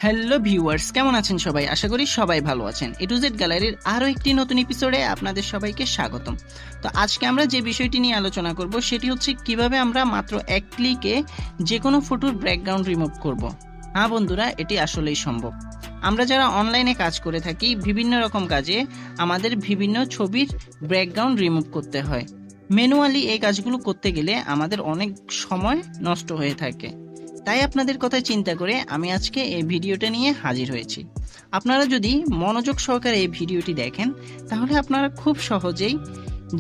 Hello viewers, কেমন আছেন সবাই? আশা করি সবাই ভালো আছেন। এ টু জেড গ্যালারির আরও একটি নতুন এপিসোডে আপনাদের সবাইকে স্বাগতম। তো আজকে আমরা যে বিষয়টি নিয়ে আলোচনা করব সেটি হচ্ছে কিভাবে আমরা মাত্র এক ক্লিকে যে কোনো ফটোর ব্যাকগ্রাউন্ড রিমুভ করব। হ্যাঁ বন্ধুরা, এটি আসলেই সম্ভব। আমরা যারা অনলাইনে কাজ করে থাকি, বিভিন্ন রকম কাজে আমাদের বিভিন্ন ছবির ব্যাকগ্রাউন্ড রিমুভ করতে হয়। ম্যানুয়ালি এই কাজগুলো করতে গেলে আমাদের অনেক সময় নষ্ট হয়ে থাকে। তাই আপনাদের কথা চিন্তা করে আমি আজকে এই ভিডিওটা নিয়ে হাজির হয়েছি। আপনারা যদি মনোযোগ সহকারে এই ভিডিওটি দেখেন তাহলে আপনারা খুব সহজেই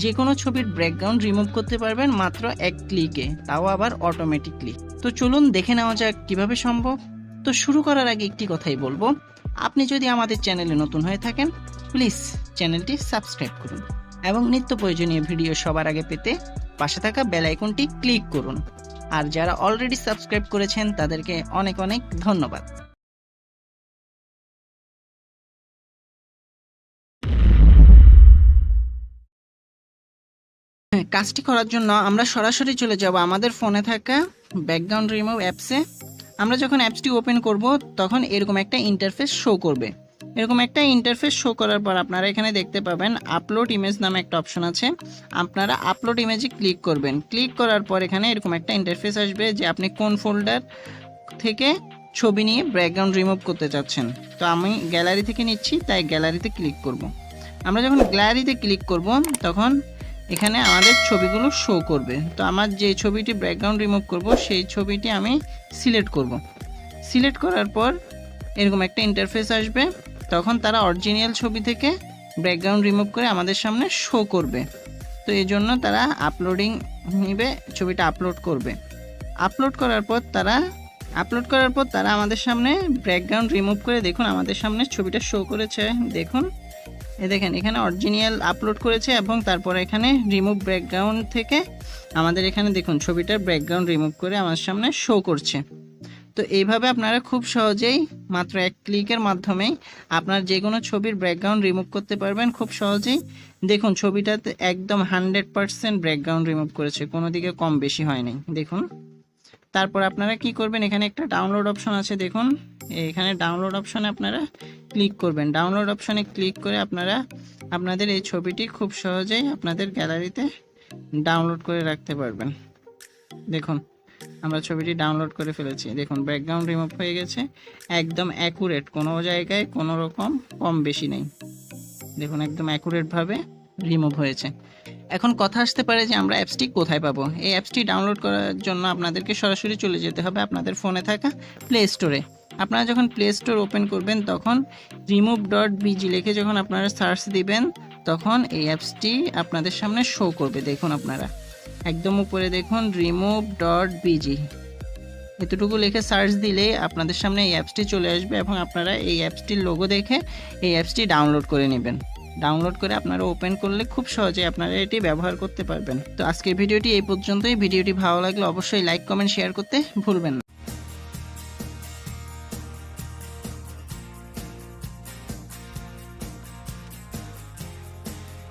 যে কোনো ছবির ব্যাকগ্রাউন্ড রিমুভ করতে পারবেন মাত্র এক ক্লিকে, তাও আবার অটোমেটিকলি। তো চলুন দেখে নেওয়া যাক কিভাবে সম্ভব। তো শুরু করার আগে একটি কথাই বলবো, আপনি যদি আমাদের চ্যানেলে নতুন হয়ে থাকেন প্লিজ চ্যানেলটি সাবস্ক্রাইব করুন এবং নিত্য প্রয়োজনীয় ভিডিও সবার আগে পেতে পাশে থাকা বেল আইকনটি ক্লিক করুন। আর যারা অলরেডি সাবস্ক্রাইব করেছেন তাদেরকে অনেক অনেক ধন্যবাদ। কাজটি করার জন্য আমরা সরাসরি চলে যাব আমাদের ফোনে থাকা ব্যাকগ্রাউন্ড রিমুভ অ্যাপসে। আমরা যখন অ্যাপসটি ওপেন করব তখন এরকম একটা ইন্টারফেস শো করবে। এরকম একটা ইন্টারফেস শো করার পর আপনারা এখানে দেখতে পাবেন আপলোড ইমেজ নামে একটা অপশন আছে। আপনারা আপলোড ইমেজে ক্লিক করবেন। ক্লিক করার পর এখানে এরকম একটা ইন্টারফেস আসবে যে আপনি কোন ফোল্ডার থেকে ছবি নিয়ে ব্যাকগ্রাউন্ড রিমুভ করতে চাচ্ছেন। তো আমি গ্যালারি থেকে নিচ্ছি, তাই গ্যালারিতে ক্লিক করব। আমরা যখন গ্যালারিতে ক্লিক করব তখন এখানে আমাদের ছবিগুলো শো করবে। তো আমার যে ছবিটি ব্যাকগ্রাউন্ড রিমুভ করব সেই ছবিটি আমি সিলেক্ট করব। সিলেক্ট করার পর এরকম একটা ইন্টারফেস আসবে। তখন তারা অরিজিনাল ছবি থেকে ব্যাকগ্রাউন্ড রিমুভ করে আমাদের সামনে শো করবে। তো এই জন্য তারা আপলোডিং নিবে, ছবিটা আপলোড করবে। আপলোড করার পর তারা আমাদের সামনে ব্যাকগ্রাউন্ড রিমুভ করে দেখুন আমাদের সামনে ছবিটা শো করেছে। দেখুন দেখেন এখানে অরিজিনাল আপলোড করেছে এবং তারপরে এখানে রিমুভ ব্যাকগ্রাউন্ড থেকে আমাদের এখানে দেখুন ছবিটার ব্যাকগ্রাউন্ড রিমুভ করে আমার সামনে শো করছে। তো এইভাবে আপনারা খুব সহজেই মাত্র এক ক্লিকের মাধ্যমে আপনার যে কোনো ছবির ব্যাকগ্রাউন্ড রিমুভ করতে পারবেন খুব সহজেই। দেখুন ছবিটাতে একদম 100% ব্যাকগ্রাউন্ড রিমুভ করেছে, কোনো দিকে কম বেশি হয়নি। দেখুন তারপর আপনারা কি করবেন, এখানে একটা ডাউনলোড অপশন আছে। দেখুন এখানে ডাউনলোড অপশনে আপনারা ক্লিক করবেন। ডাউনলোড অপশনে ক্লিক করে আপনারা আপনাদের এই ছবিটি খুব সহজেই আপনাদের গ্যালারিতে ডাউনলোড করে রাখতে পারবেন। দেখুন আমরা ছবিটি ডাউনলোড করে ফেলেছি। দেখুন ব্যাকগ্রাউন্ড রিমুভ হয়ে গেছে, একদম অ্যাকুরেট, কোনো জায়গায় কোনো রকম কম বেশি নেই। দেখুন একদম অ্যাকুরেটভাবে রিমুভ হয়েছে। এখন কথা আসতে পারে যে আমরা অ্যাপসটি কোথায় পাবো। এই অ্যাপসটি ডাউনলোড করার জন্য আপনাদেরকে সরাসরি চলে যেতে হবে আপনাদের ফোনে থাকা প্লে স্টোরে। আপনারা যখন প্লে স্টোর ওপেন করবেন তখন remove.bg লিখে যখন আপনারা সার্চ দিবেন তখন এই অ্যাপসটি আপনাদের সামনে শো করবে। দেখুন আপনারা একদম উপরে দেখুন remove.bg, এতটুকু লিখে সার্চ দিলে আপনাদের সামনে এই অ্যাপসটি চলে আসবে এবং আপনারা এই অ্যাপসটির লোগো দেখে এই অ্যাপসটি ডাউনলোড করে নেবেন। ডাউনলোড করে আপনারা ওপেন করলে খুব সহজে আপনারা এটি ব্যবহার করতে পারবেন। তো আজকের ভিডিওটি এই পর্যন্তই। ভিডিওটি ভালো লাগলে অবশ্যই লাইক কমেন্ট শেয়ার করতে ভুলবেন না।